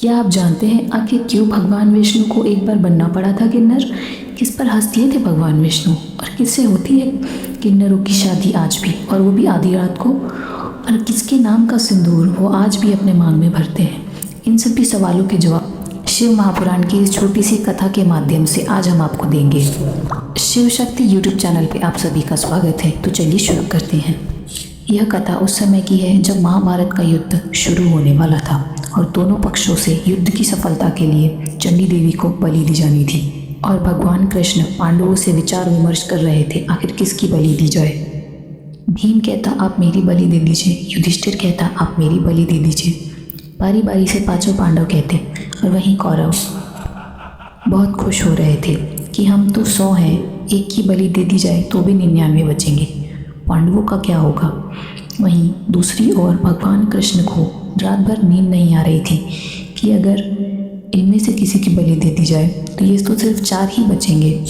क्या आप जानते हैं आखिर क्यों भगवान विष्णु को एक बार बनना पड़ा था किन्नर? किस पर हंसते थे भगवान विष्णु? और किससे होती है किन्नरों की शादी आज भी, और वो भी आधी रात को? और किसके नाम का सिंदूर वो आज भी अपने मांग में भरते हैं? इन सभी सवालों के जवाब शिव महापुराण की इस छोटी सी कथा के माध्यम से आज हम आपको देंगे। शिव शक्ति यूट्यूब चैनल पे आप सभी का स्वागत है। तो चलिए शुरू करते हैं। यह कथा उस समय की है जब महाभारत का युद्ध शुरू होने वाला था और दोनों पक्षों से युद्ध की सफलता के लिए चंडी देवी को बलि दी जानी थी। और भगवान कृष्ण पांडवों से विचार विमर्श कर रहे थे आखिर किसकी बलि दी जाए। भीम कहता आप मेरी बलि दे दीजिए, युधिष्ठिर कहता आप मेरी बलि दे दीजिए। बारी बारी से पांचों पांडव कहते और वहीं कौरव बहुत खुश हो रहे थे कि हम तो 100 हैं, एक की बलि दे दी जाए तो भी 99 बचेंगे, पांडवों का क्या होगा। वहीं दूसरी ओर भगवान कृष्ण को रात भर नींद नहीं आ रही थी कि अगर इनमें से किसी की बलि दे दी जाए तो ये तो सिर्फ 4 ही बचेंगे।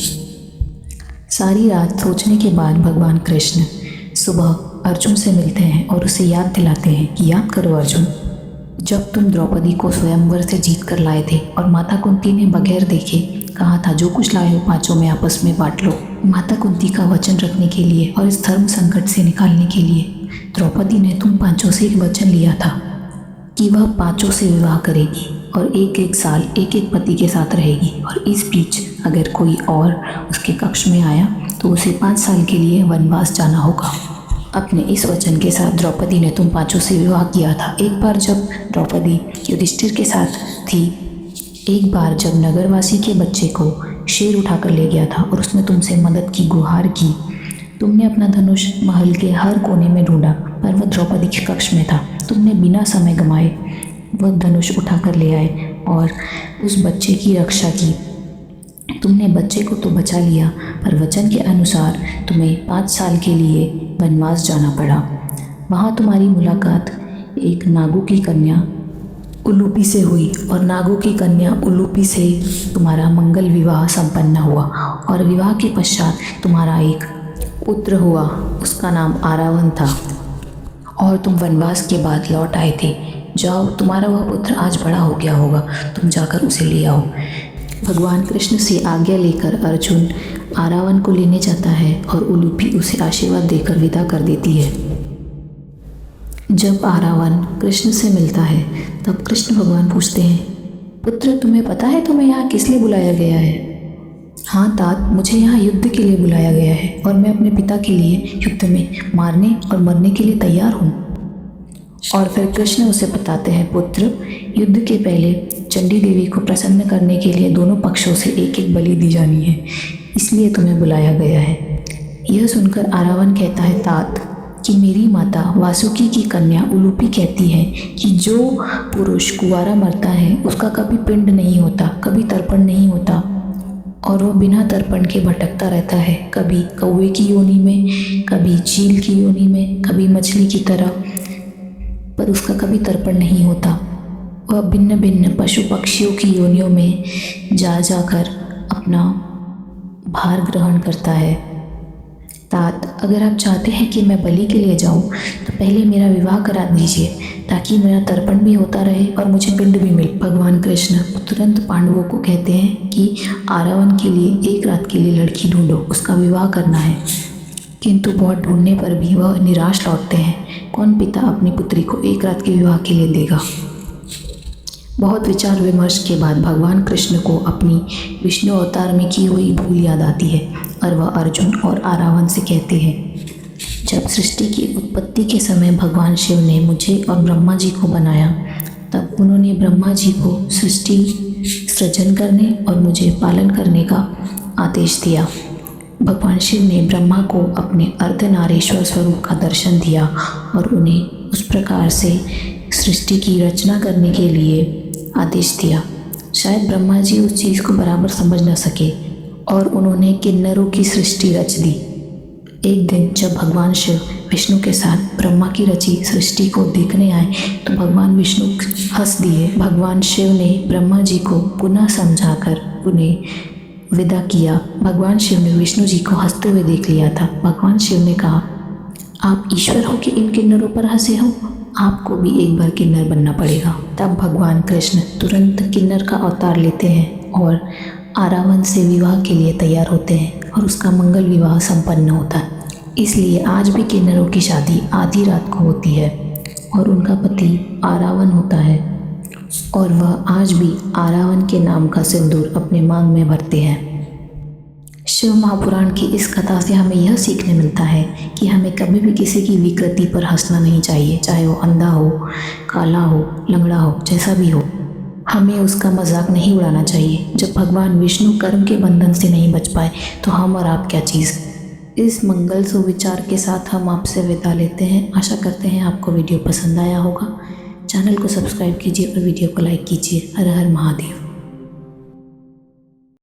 सारी रात सोचने के बाद भगवान कृष्ण सुबह अर्जुन से मिलते हैं और उसे याद दिलाते हैं कि याद करो अर्जुन, जब तुम द्रौपदी को स्वयंवर से जीत कर लाए थे और माता कुंती ने बगैर देखे कहा था जो कुछ लाए हो पांचों में आपस में बांट लो। माता कुंती का वचन रखने के लिए और इस धर्म संकट से निकालने के लिए द्रौपदी ने तुम पांचों से एक वचन लिया था कि वह पांचों से विवाह करेगी और एक एक साल एक एक पति के साथ रहेगी, और इस बीच अगर कोई और उसके कक्ष में आया तो उसे 5 साल के लिए वनवास जाना होगा। अपने इस वचन के साथ द्रौपदी ने तुम पांचों से विवाह किया था। एक बार जब द्रौपदी युधिष्ठिर के साथ थी, एक बार जब नगरवासी के बच्चे को शेर उठाकर ले गया था और उसने तुमसे मदद की गुहार की, तुमने अपना धनुष महल के हर कोने में ढूंढा पर वह द्रौपदी के कक्ष में था। तुमने बिना समय गंवाए वह धनुष उठाकर ले आए और उस बच्चे की रक्षा की। तुमने बच्चे को तो बचा लिया पर वचन के अनुसार तुम्हें 5 साल के लिए वनवास जाना पड़ा। वहाँ तुम्हारी मुलाकात एक नागू की कन्या उलूपी से हुई और नागू की कन्या उलूपी से तुम्हारा मंगल विवाह संपन्न हुआ और विवाह के पश्चात तुम्हारा एक पुत्र हुआ, उसका नाम आरावन था और तुम वनवास के बाद लौट आए थे। जाओ, तुम्हारा वह पुत्र आज बड़ा हो गया होगा, तुम जाकर उसे ले आओ। भगवान कृष्ण से आज्ञा लेकर अर्जुन आरावन को लेने जाता है और उलूपी उसे आशीर्वाद देकर विदा कर देती है। जब आरावन कृष्ण से मिलता है तब कृष्ण भगवान पूछते हैं, पुत्र तुम्हें पता है तुम्हें यहाँ किस लिए बुलाया गया है? हाँ तात, मुझे यहाँ युद्ध के लिए बुलाया गया है और मैं अपने पिता के लिए युद्ध में मारने और मरने के लिए तैयार हूँ। और फिर कृष्ण उसे बताते हैं, पुत्र युद्ध के पहले चंडी देवी को प्रसन्न करने के लिए दोनों पक्षों से एक एक बलि दी जानी है, इसलिए तुम्हें बुलाया गया है। यह सुनकर आरावन कहता है, तात कि मेरी माता वासुकी की कन्या उलूपी कहती है कि जो पुरुष कुंवारा मरता है उसका कभी पिंड नहीं होता, कभी तर्पण नहीं होता और वो बिना तर्पण के भटकता रहता है, कभी कौवे की योनि में, कभी चील की योनि में, कभी मछली की तरह, पर उसका कभी तर्पण नहीं होता। वह भिन्न भिन्न पशु पक्षियों की योनियों में जा जाकर अपना भार ग्रहण करता है। तात, अगर आप चाहते हैं कि मैं बलि के लिए जाऊं तो पहले मेरा विवाह करा दीजिए ताकि मेरा तर्पण भी होता रहे और मुझे पिंड भी मिले। भगवान कृष्ण तुरंत पांडवों को कहते हैं कि आरावन के लिए एक रात के लिए लड़की ढूंढो, उसका विवाह करना है। किंतु बहुत ढूंढने पर भी वह निराश लौटते हैं। कौन पिता अपनी पुत्री को एक रात के विवाह के लिए देगा? बहुत विचार विमर्श के बाद भगवान कृष्ण को अपनी विष्णु अवतार में की हुई भूल याद आती है और वह अर्जुन और आरावन से कहते हैं, जब सृष्टि की उत्पत्ति के समय भगवान शिव ने मुझे और ब्रह्मा जी को बनाया तब उन्होंने ब्रह्मा जी को सृष्टि सृजन करने और मुझे पालन करने का आदेश दिया। भगवान शिव ने ब्रह्मा को अपने अर्धनारीश्वर स्वरूप का दर्शन दिया और उन्हें उस प्रकार से सृष्टि की रचना करने के लिए आदेश दिया। शायद ब्रह्मा जी उस चीज़ को बराबर समझ न सके और उन्होंने किन्नरों की सृष्टि रच दी। एक दिन जब भगवान शिव विष्णु के साथ ब्रह्मा की रची सृष्टि को देखने आए तो भगवान विष्णु हंस दिए। भगवान शिव ने ब्रह्मा जी को पुनः समझाकर उन्हें विदा किया। भगवान शिव ने विष्णु जी को हंसते हुए देख लिया था। भगवान शिव ने कहा, आप ईश्वर हो कि इन किन्नरों पर हंसे हो? आपको भी एक बार किन्नर बनना पड़ेगा। तब भगवान कृष्ण तुरंत किन्नर का अवतार लेते हैं और आरावन से विवाह के लिए तैयार होते हैं और उसका मंगल विवाह संपन्न होता है। इसलिए आज भी किन्नरों की शादी आधी रात को होती है और उनका पति आरावन होता है और वह आज भी आरावन के नाम का सिंदूर अपने मांग में भरते हैं। शिव महापुराण की इस कथा से हमें यह सीखने मिलता है कि हमें कभी भी किसी की विकृति पर हंसना नहीं चाहिए, चाहे वो अंधा हो, काला हो, लंगड़ा हो, जैसा भी हो। हमें उसका मजाक नहीं उड़ाना चाहिए। जब भगवान विष्णु कर्म के बंधन से नहीं बच पाए तो हम और आप क्या चीज़। इस मंगल सुविचार के साथ हम आपसे विदा लेते हैं। आशा करते हैं आपको वीडियो पसंद आया होगा। चैनल को सब्सक्राइब कीजिए और वीडियो को लाइक कीजिए। हर हर महादेव।